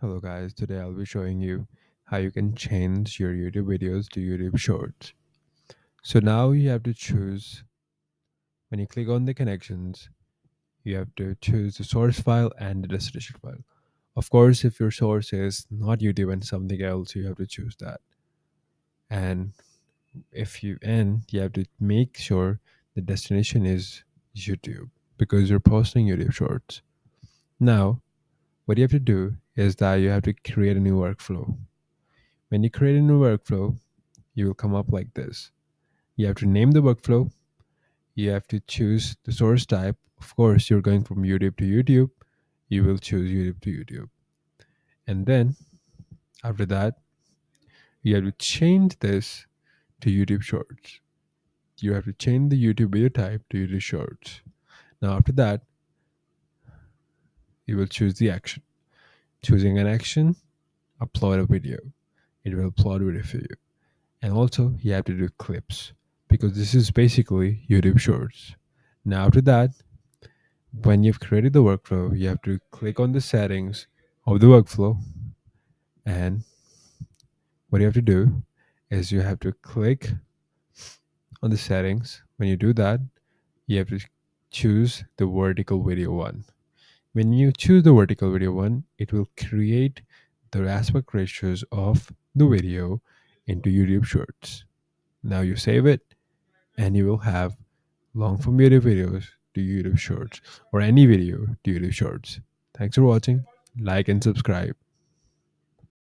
Hello guys, today I'll be showing you how you can change your YouTube videos to YouTube Shorts. So now you have to choose, when you click on the connections, you have to choose the source file and the destination file. Of course, if your source is not YouTube and something else, you have to choose that. And you have to make sure the destination is YouTube because you're posting YouTube Shorts. Now, what you have to do is that you have to create a new workflow. When you create a new workflow, you will come up like this. You have to name the workflow. You have to choose the source type. Of course, you're going from YouTube to YouTube. You will choose YouTube to YouTube. And then after that, you have to change this to YouTube Shorts. You have to change the YouTube video type to YouTube Shorts. Now, after that, you will choose the action. Choosing an action, upload a video. It will upload video for you. And also, you have to do clips because this is basically YouTube Shorts. Now, after that, when you've created the workflow, you have to click on the settings of the workflow. And what you have to do is you have to click on the settings. When you do that, you have to choose the vertical video one. When you choose the vertical video one, it will create the aspect ratios of the video into YouTube Shorts. Now you save it and you will have long form YouTube videos to YouTube Shorts or any video to YouTube Shorts. Thanks for watching. Like and subscribe.